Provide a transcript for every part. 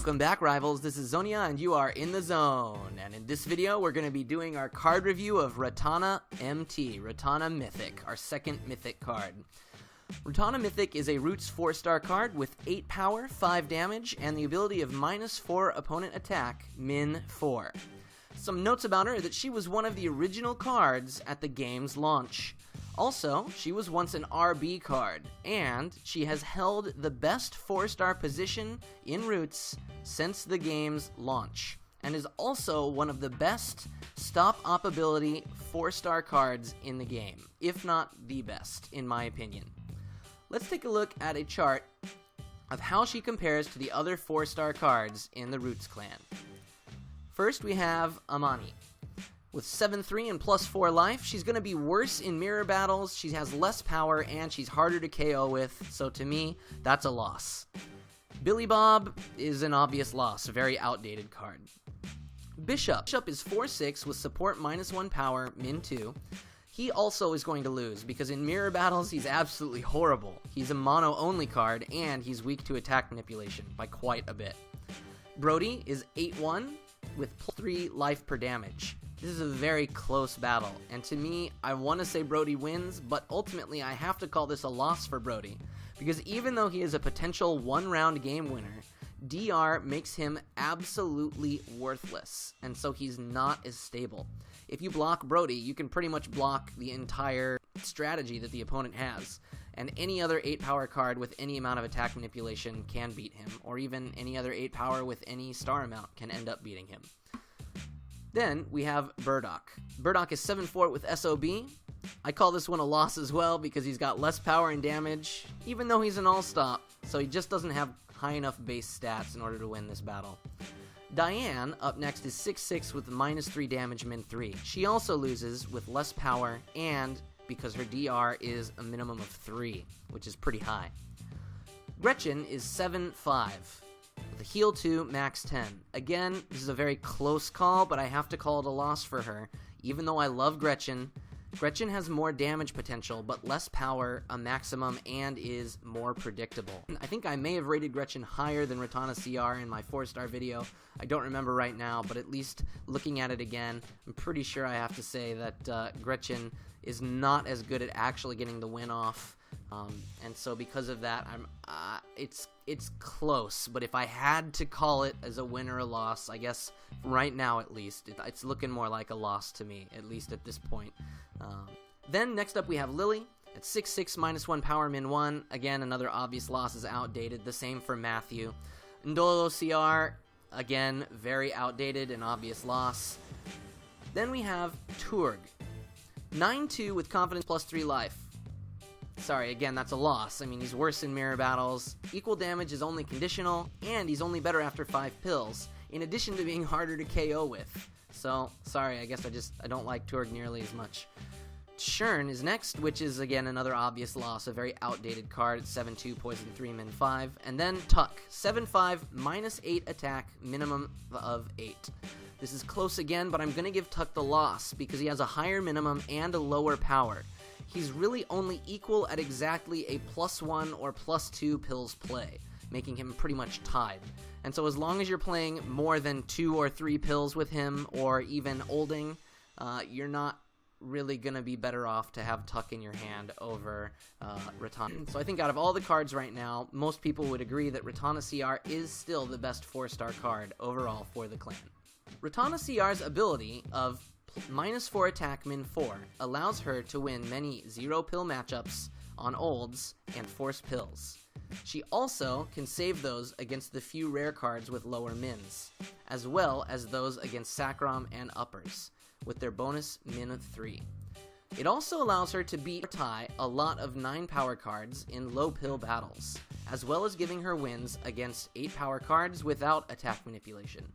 Welcome back, Rivals. This is Xonia, and you are in the zone. And in this video, we're going to be doing our card review of Ratanah Mt, Ratanah Mythic, our second Mythic card. Ratanah Mythic is a Roots 4-star card with 8 power, 5 damage, and the ability of -4 opponent attack, min 4. Some notes about her are that she was one of the original cards at the game's launch. Also, she was once an RB card, and she has held the best 4-star position in Roots since the game's launch, and is also one of the best stop-op ability 4-star cards in the game, if not the best, in my opinion. Let's take a look at a chart of how she compares to the other 4-star cards in the Roots clan. First, we have Amani. With 7-3 and +4 life, she's going to be worse in mirror battles, she has less power, and she's harder to KO with, so to me, that's a loss. Billy Bob is an obvious loss, a very outdated card. Bishop is 4-6 with support -1 power, min 2. He also is going to lose, because in mirror battles, he's absolutely horrible. He's a mono-only card, and he's weak to attack manipulation by quite a bit. Brody is 8-1 with +3 life per damage. This is a very close battle, and to me, I want to say Brody wins, but ultimately I have to call this a loss for Brody, because even though he is a potential one-round game winner, DR makes him absolutely worthless, and so he's not as stable. If you block Brody, you can pretty much block the entire strategy that the opponent has, and any other 8-power card with any amount of attack manipulation can beat him, or even any other 8-power with any star amount can end up beating him. Then we have Burdock. Burdock is 7-4 with SOB. I call this one a loss as well because he's got less power and damage, even though he's an all-stop, so he just doesn't have high enough base stats in order to win this battle. Diane, up next, is 6-6 with -3 damage, min 3. She also loses with less power and because her DR is a minimum of 3, which is pretty high. Gretchen is 7-5. with a heal 2, max 10. Again, this is a very close call, but I have to call it a loss for her. Even though I love Gretchen, Gretchen has more damage potential, but less power, a maximum, and is more predictable. I think I may have rated Gretchen higher than Ratanah CR in my 4-star video. I don't remember right now, but at least looking at it again, I'm pretty sure I have to say that Gretchen is not as good at actually getting the win off. And so because of that, it's close, but if I had to call it as a win or a loss, I guess right now at least, it's looking more like a loss to me, at least at this point. Then next up we have Lily at 6-6 -1 power min 1. Again, another obvious loss, is outdated. The same for Matthew. Ndolo CR, again, very outdated and obvious loss. Then we have Turg, 9-2 with confidence +3 life. Sorry, again, that's a loss. I mean, he's worse in mirror battles. Equal damage is only conditional, and he's only better after 5 pills, in addition to being harder to KO with. So, sorry, I guess I don't like Turg nearly as much. Shern is next, which is, again, another obvious loss, a very outdated card at 7-2, poison 3, min 5. And then Tuck, 7-5, -8 attack, minimum of 8. This is close again, but I'm going to give Tuck the loss, because he has a higher minimum and a lower power. He's really only equal at exactly a +1 or +2 pills play, making him pretty much tied. And so as long as you're playing more than 2 or 3 pills with him, or even olding, you're not really going to be better off to have Tuck in your hand over Ratanah. So I think out of all the cards right now, most people would agree that Ratanah CR is still the best 4-star card overall for the clan. Ratanah CR's ability of -4 attack, min 4 allows her to win many 0-pill matchups on olds and force pills. She also can save those against the few rare cards with lower mins, as well as those against Sacrom and uppers, with their bonus min 3. It also allows her to beat or tie a lot of 9-power cards in low-pill battles, as well as giving her wins against 8-power cards without attack manipulation.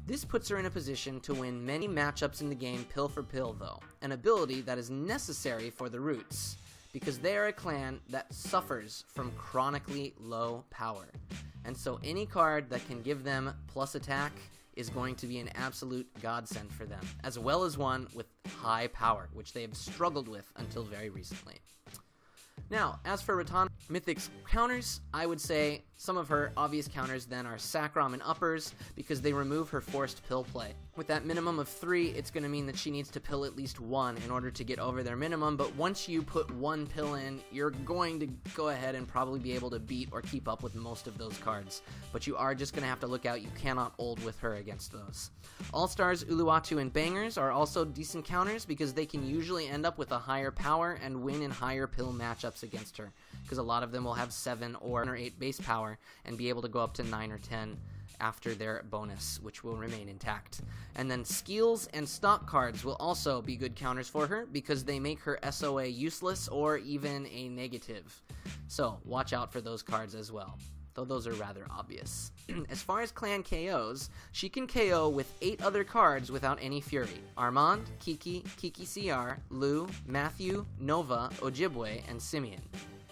This puts her in a position to win many matchups in the game pill for pill though, an ability that is necessary for the Roots, because they are a clan that suffers from chronically low power, and so any card that can give them plus attack is going to be an absolute godsend for them, as well as one with high power, which they have struggled with until very recently. Now, as for Ratanah Mythic's counters, I would say some of her obvious counters then are Sacrom and Uppers, because they remove her forced pill play. With that minimum of 3, it's going to mean that she needs to pill at least 1 in order to get over their minimum, but once you put 1 pill in, you're going to go ahead and probably be able to beat or keep up with most of those cards. But you are just going to have to look out, you cannot ult with her against those. All-Stars, Uluwatu, and Bangers are also decent counters because they can usually end up with a higher power and win in higher pill matchups against her, because a lot of them will have 7 or 8 base power and be able to go up to 9 or 10 after their bonus, which will remain intact. And then skills and stock cards will also be good counters for her because they make her SOA useless or even a negative. So watch out for those cards as well, though those are rather obvious. As far as clan KOs, she can KO with 8 other cards without any fury. Armand, Kiki, Kiki CR, Lou, Matthew, Nova, Ojibwe, and Simeon.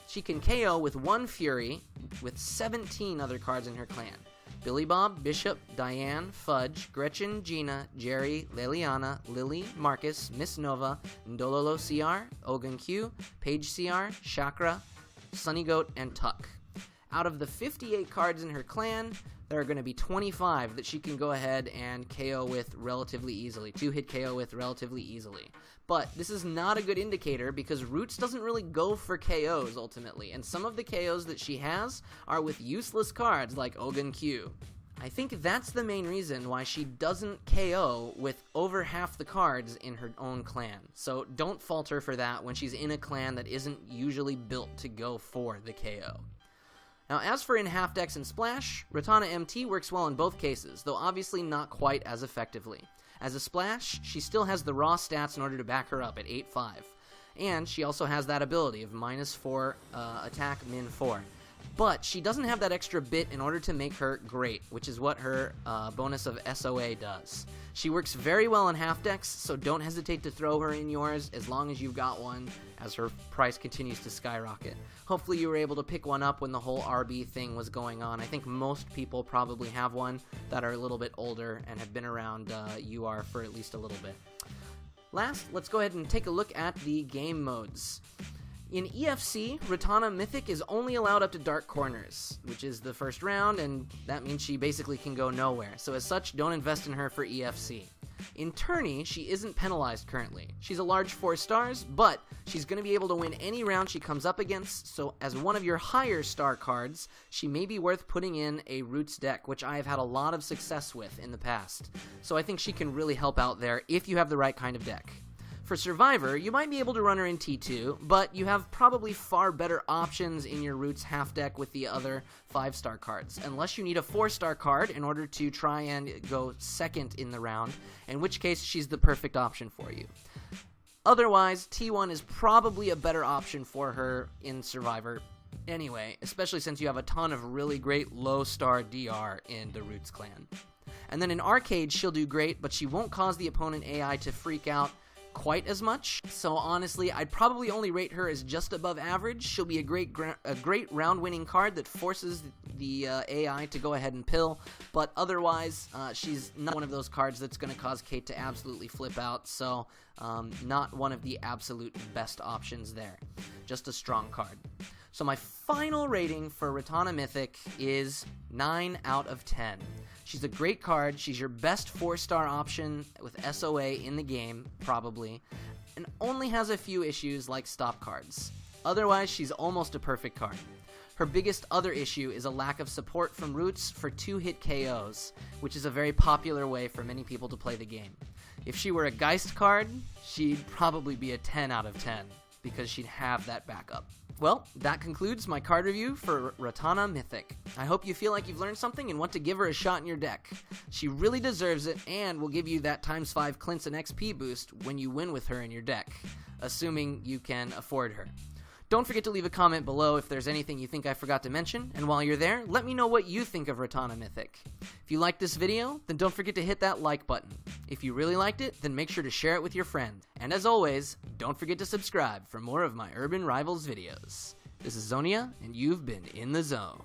She can KO with 1 fury with 17 other cards in her clan. Billy Bob, Bishop, Diane, Fudge, Gretchen, Gina, Jerry, Liliana, Lily, Marcus, Miss Nova, Ndololo CR, Ogun Q, Paige CR, Chakra, Sunny Goat, and Tuck. Out of the 58 cards in her clan, there are going to be 25 that she can go ahead and KO with relatively easily, 2-hit KO with relatively easily. But this is not a good indicator because Roots doesn't really go for KOs ultimately, and some of the KOs that she has are with useless cards like Ogun Q. I think that's the main reason why she doesn't KO with over half the cards in her own clan. So don't fault her for that when she's in a clan that isn't usually built to go for the KO. Now, as for in half decks and splash, Ratanah Mt works well in both cases, though obviously not quite as effectively. As a splash, she still has the raw stats in order to back her up at 8-5, and she also has that ability of -4 attack, -4. But she doesn't have that extra bit in order to make her great, which is what her bonus of SOA does. She works very well in half decks, so don't hesitate to throw her in yours as long as you've got one, as her price continues to skyrocket. Hopefully you were able to pick one up when the whole RB thing was going on. I think most people probably have one that are a little bit older and have been around UR for at least a little bit. Last, let's go ahead and take a look at the game modes. In EFC, Ratanah Mythic is only allowed up to Dark Corners, which is the first round, and that means she basically can go nowhere, so as such, don't invest in her for EFC. In Tourney, she isn't penalized currently. She's a large 4 stars, but she's going to be able to win any round she comes up against, so as one of your higher star cards, she may be worth putting in a Roots deck, which I have had a lot of success with in the past. So I think she can really help out there if you have the right kind of deck. For Survivor, you might be able to run her in T2, but you have probably far better options in your Roots half deck with the other 5-star cards, unless you need a 4-star card in order to try and go second in the round, in which case she's the perfect option for you. Otherwise, T1 is probably a better option for her in Survivor anyway, especially since you have a ton of really great low-star DR in the Roots clan. And then in Arcade, she'll do great, but she won't cause the opponent AI to freak out quite as much, so honestly, I'd probably only rate her as just above average. She'll be a great round-winning card that forces the AI to go ahead and pill, but otherwise, she's not one of those cards that's going to cause Kate to absolutely flip out, so not one of the absolute best options there. Just a strong card. So my final rating for Ratanah Mythic is 9 out of 10. She's a great card. She's your best 4-star option with SOA in the game, probably, and only has a few issues like stop cards. Otherwise, she's almost a perfect card. Her biggest other issue is a lack of support from Roots for 2-hit KOs, which is a very popular way for many people to play the game. If she were a Geist card, she'd probably be a 10 out of 10, because she'd have that backup. Well, that concludes my card review for Ratanah Mythic. I hope you feel like you've learned something and want to give her a shot in your deck. She really deserves it and will give you that ×5 Clintz and XP boost when you win with her in your deck, assuming you can afford her. Don't forget to leave a comment below if there's anything you think I forgot to mention, and while you're there, let me know what you think of Ratanah Mythic. If you liked this video, then don't forget to hit that like button. If you really liked it, then make sure to share it with your friends. And as always, don't forget to subscribe for more of my Urban Rivals videos. This is Xonia, and you've been in the zone.